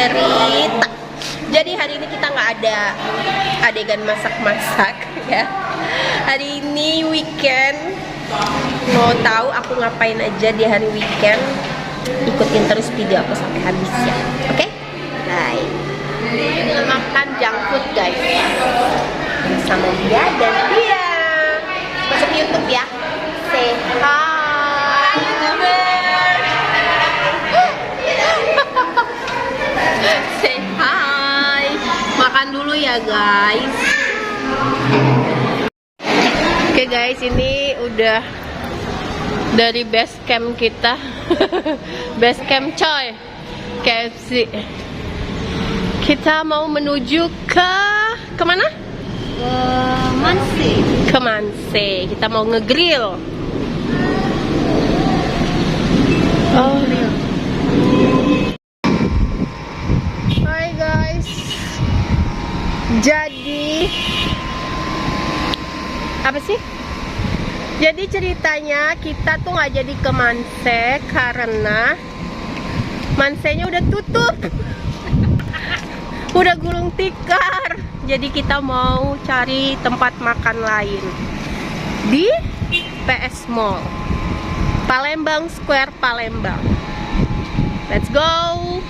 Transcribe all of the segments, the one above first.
cerita. Jadi hari ini kita nggak ada adegan masak-masak ya. Hari ini weekend. Mau tahu aku ngapain aja di hari weekend? Ikutin terus video aku sampai habis ya. Oke? Bye. Makan junk food guys. Sama dia dan dia. Masuk YouTube ya. Say hi. Say hi. Makan dulu ya guys. Oke guys, ini udah dari base camp kita. Base camp coy, KFC. Kita mau menuju ke kemana? Ke Manse. Ke Manse. Kita mau ngegrill. Oh. Hai guys. Jadi apa sih? Jadi ceritanya kita tuh nggak jadi ke Manse karena Mansenya udah tutup. Udah gulung tikar. Jadi kita mau cari tempat makan lain di PS Mall Palembang Square, Palembang. Let's go.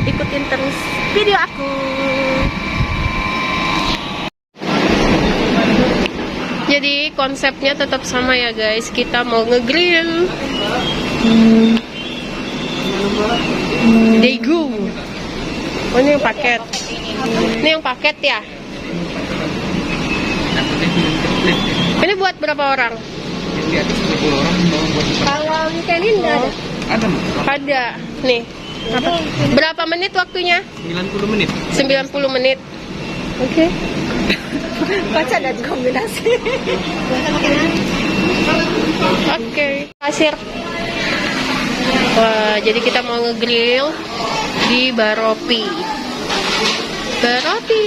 Ikutin terus video aku. Jadi konsepnya tetap sama ya guys. Kita mau ngegrill Daegu. Oh ini yang paket. Ini yang paket ya. Ini buat berapa orang? Di atas 30 orang. Kalau weekendin nggak ada? Ada. Ada. Nih. Apa? Berapa menit waktunya? 90 menit. 90 menit. Oke. Baca dan kombinasi. Oke. Pasir. Wah, jadi kita mau ngegrill di Baropi. Baropi.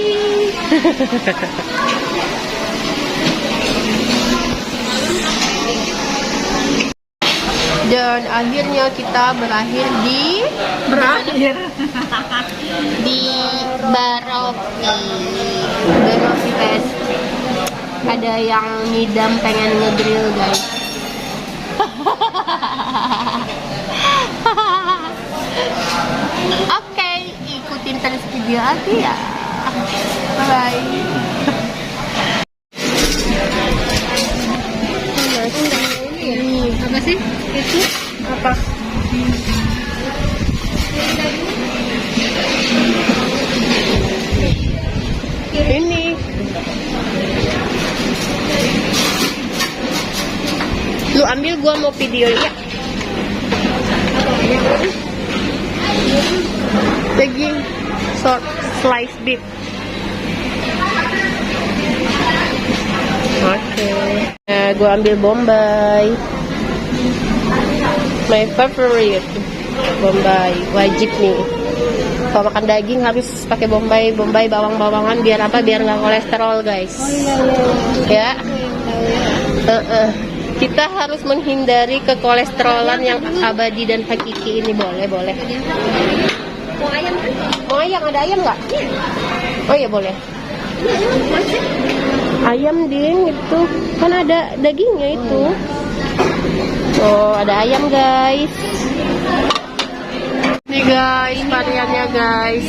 Dan akhirnya kita berakhir di Baropi. Baropi Fest. Ada yang ngidam pengen ngegrill guys. Oke, ikutin terus video aku ya. Bye. Apa sih? Itu apa? Ini. Lu ambil, gua mau video ya. Daging short slice beef. Oke. Nah, gue ambil Bombay. My favorite Bombay, wajib nih. Kalau makan daging harus pakai Bombay, bawang-bawangan biar apa? Biar nggak kolesterol guys. Ya. Kita harus menghindari kekolesterolan yang abadi dan hakiki ini. Boleh. Mau ayam kan? Mau ayam, ada ayam nggak? Oh iya boleh. Ayam ding itu kan ada dagingnya itu. Oh ada ayam guys. Nih guys variannya guys.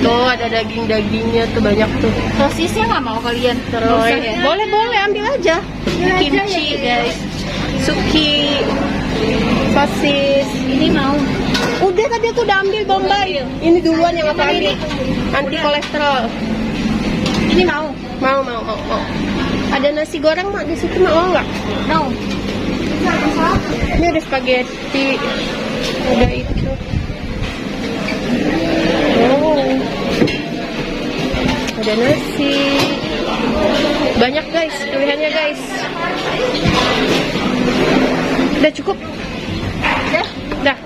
Tuh ada dagingnya tuh banyak tuh. Sosisnya nggak mau kalian? Terus ya? boleh ambil aja. Kimchi guys. Suki. Sosis. Ini mau. Udah tadi aku udah ambil Bombay. Ini duluan yang aku ambil. Anti kolesterol. Ini mau. Mau. Ada nasi goreng mak di situ mau nggak? No. Ini ada spaghetti. Ada itu. Oh. Ada nasi. Banyak guys, pilihannya guys. Udah cukup. Dah.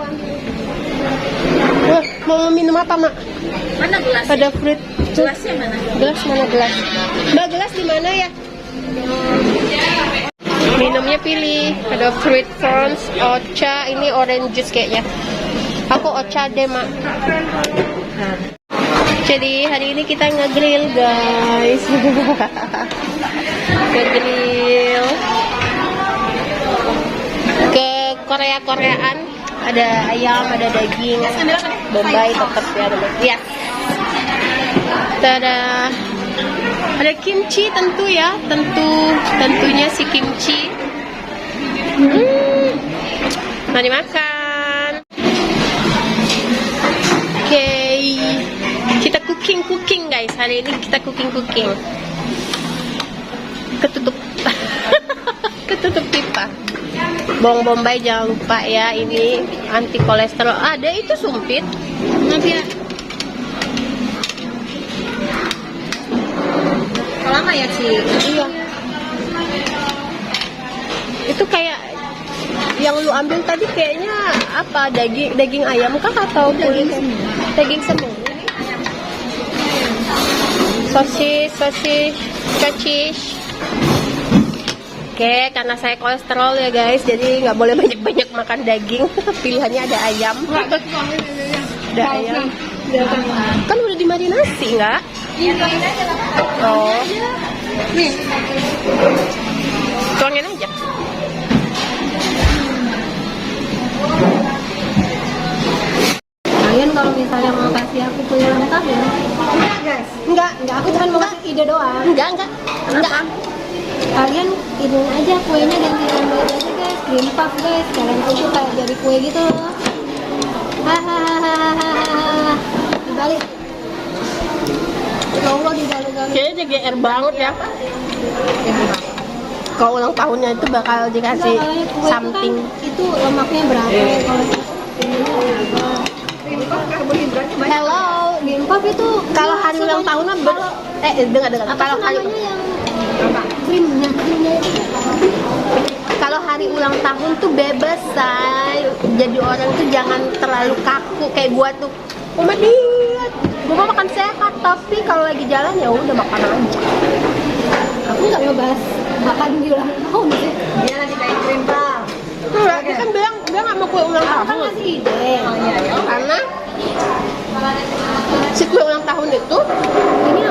Wah, mau minum apa mak? Mana gelas? Ada fruit. Gelasnya mana? Gelas mana gelas? Mbak gelas di mana ya? Minumnya pilih. Ada fruit prawns, ocha, ini orange juice kayaknya. Aku ocha deh mak. Jadi hari ini kita nge-grill guys. Nge-grill ke Korea-Koreaan. Ada ayam, ada daging, bombay tetap ya teman. Ya. Tada. Ada kimchi tentu ya, tentunya si kimchi. Mari makan. Oke, kita cooking guys. Hari ini kita cooking. Ketutup, ketutup pipa. Bawang bombay jangan lupa ya, ini anti kolesterol. Ada itu sumpit. Nanti ya. Lama ya sih. Iya. Itu kayak yang lu ambil tadi kayaknya apa? Daging ayam kah atau kulit? Daging semua. Sosis. Oke, karena saya kolesterol ya guys, jadi nggak boleh banyak makan daging. Pilihannya ada ayam. Ada ayam. Kan udah dimarinasi nggak? Iya, tuangin aja lah. Oh. Nih. Tuangin aja. Kalian kalau misalnya mau kasih aku kue ulang tahun, Guys, enggak, aku cuma mau kasih ide doang. enggak. Kalian ini aja kuenya ganti gambar aja guys, cream puff guys. Kalian tuh kayak jadi kue gitu loh. Hahaha. Dibalik. Ya Allah dibalik-balik. Kayaknya GR banget ya. Kalau ulang tahunnya itu bakal dikasih Enggak, kalau kue something. itu kan, itu lemaknya berapa? Kalau ini berapa? Hello, cream puff itu Kalau hari ulang tahunnya dengar. Kalau hari krimnya itu kalau hari ulang tahun tuh bebas, say. Jadi orang tuh jangan terlalu kaku kayak gua tuh. Oma diet, gua mau makan sehat, tapi kalau lagi jalan ya udah makan aja. aku nggak ngebahas makan di ulang tahun sih. Dia lagi kayak krim puff. Enggak, dia kan bilang dia nggak mau kue ulang Aku kan tahun. ngasih ide. Karena si kue ulang tahun itu Ini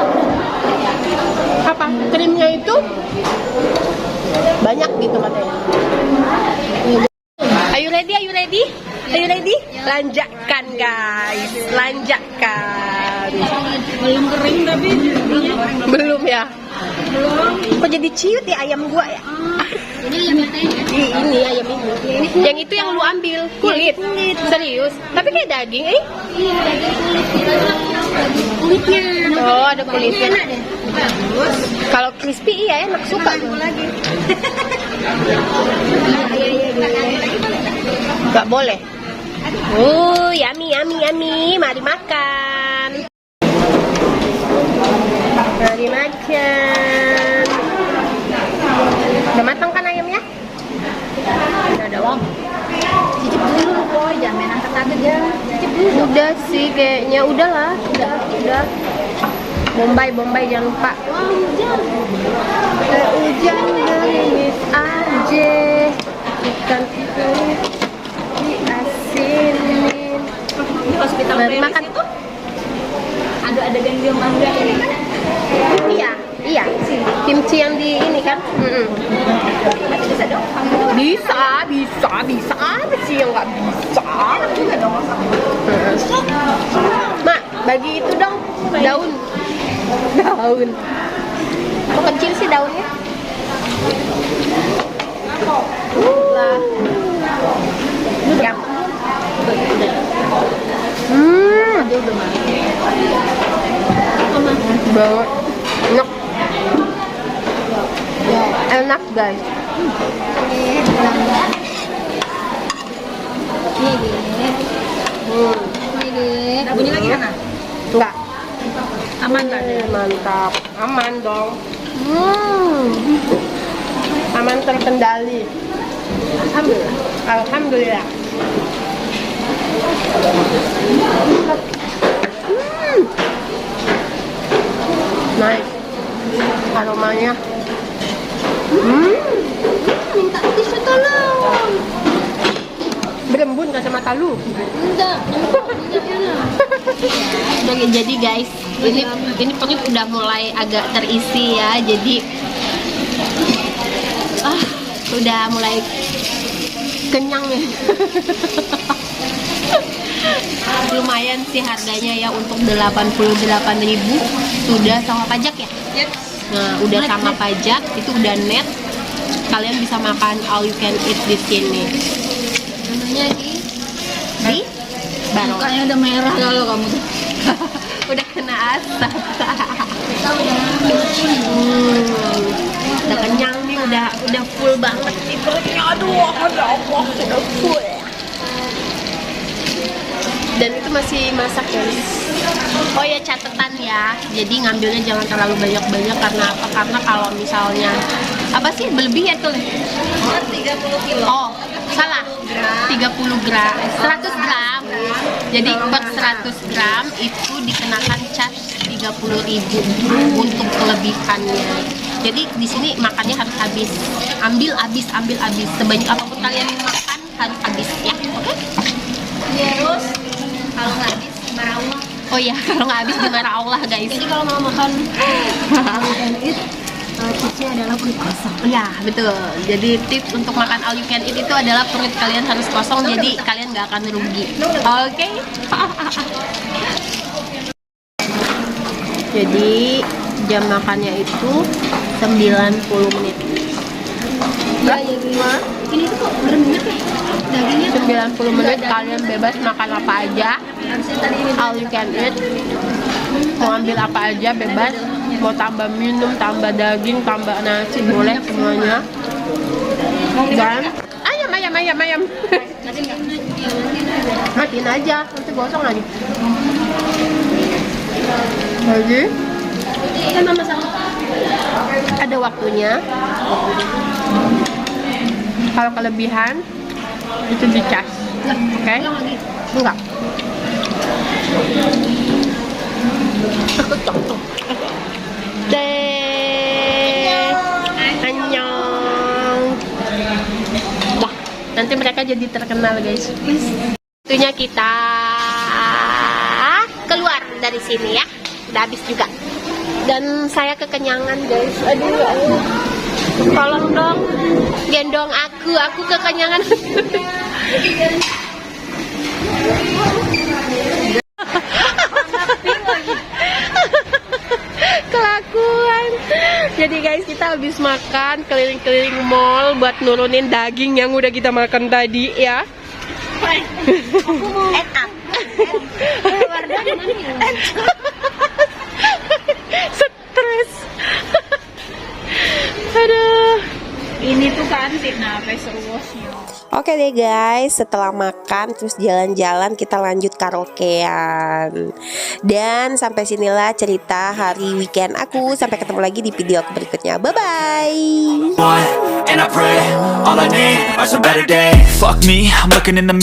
apa? Krimnya itu banyak gitu katanya. Are you ready? Lanjakan guys, lanjakan. belum kering tapi Belum ya? Belum. Kok jadi ciut ya ayam gua ya? ini yang matanya. Ini ayam ini. Yang itu yang lu ambil kulit. Serius? Tapi kayak daging, Iya, daging kulit. Kulitnya. Oh, ada kulitnya. Enak deh. Bagus. Kalau crispy iya enak, suka gue. Gak boleh. Yummy. Mari makan. Udah matang kan ayamnya? Udah, Wong. Cicip dulu, boy. Jangan main angkat-angkat ya. Cicip dulu. Udah sih kayaknya, udahlah. Udah. Bombay jangan lupa. Hujan gerimis aja, ikan itu diasinin. Di hospital Mari makan. itu ada adegan dia mangga ini kan? Iya. Kimchi yang di ini kan? Bisa dong. Bisa. Ada sih yang nggak bisa. Juga dong. Mak, bagi itu dong daun. Kok kecil sih daunnya? Lah. Yum. Banget. Enak guys. Ini bunyi lagi mana? Enggak. Aman kan? Mantap. Aman dong. Aman terkendali. Alhamdulillah. Nice. Aromanya. Minta tisu tolong. Bun kacamata lu. Enggak, Oke, jadi guys, ini perut udah mulai agak terisi ya. Jadi udah mulai kenyang ya. Lumayan sih harganya ya untuk 88.000 sudah sama pajak ya. Nah, udah sama pajak, itu udah net. Kalian bisa makan all you can eat di sini. namanya Di Barong. mukanya udah merah kalau kamu tuh. Udah kena asap. Kita udah Udah kenyang nih, udah full banget nih perutnya. Aduh, ya Allah, udah full. Dan itu masih masak guys. Oh ya, catatan ya. Jadi ngambilnya jangan terlalu banyak-banyak karena apa? Karena kalau misalnya apa sih berlebih ya tuh? 30 kilo. Oh, salah. 30 gram, 100 gram. Jadi per 100 gram itu dikenakan charge 30.000 untuk kelebihannya. Jadi di sini makannya harus habis. Ambil habis. Sebanyak apapun kalian makan harus habis ya. Oke? terus kalau nggak habis marah Allah. Oh ya, kalau nggak habis dimarah Allah guys. Jadi kalau mau makan all you can eat, tipsnya adalah perut kosong. Ya betul. Jadi tips untuk makan all you can eat itu adalah perut kalian harus kosong. Jadi kalian nggak akan rugi. Oke? Jadi jam makannya itu 90 menit. Ya, jadi ini tuh kok berminyak ya dagingnya. 90 menit kalian bebas makan apa aja. All you can eat. Mau ambil apa aja bebas. Mau tambah minum, tambah daging, tambah nasi boleh semuanya. Dan ayam. Matiin aja, nanti gosong lagi. Lagi ada waktunya. Kalau kelebihan itu dicas, oke? Enggak. Annyeong. Dah, nanti mereka jadi terkenal guys. Waktunya kita keluar dari sini ya. Udah habis juga. Dan saya kekenyangan guys. Aduh. Tolong dong, gendong aku kekenyangan. Kelakuan. Jadi guys, kita habis makan keliling-keliling mall buat nurunin daging yang udah kita makan tadi ya. Aku mau enak. Wardah di mana ya? Stres. Aduh. Ini tuh kantin apa seruasnya. Oke deh guys, setelah makan terus jalan-jalan kita lanjut karaokean. Dan sampai sinilah cerita hari weekend aku. Sampai ketemu lagi di video aku berikutnya. Bye bye. And I pray, all I need are some better days. Fuck me, I'm looking in the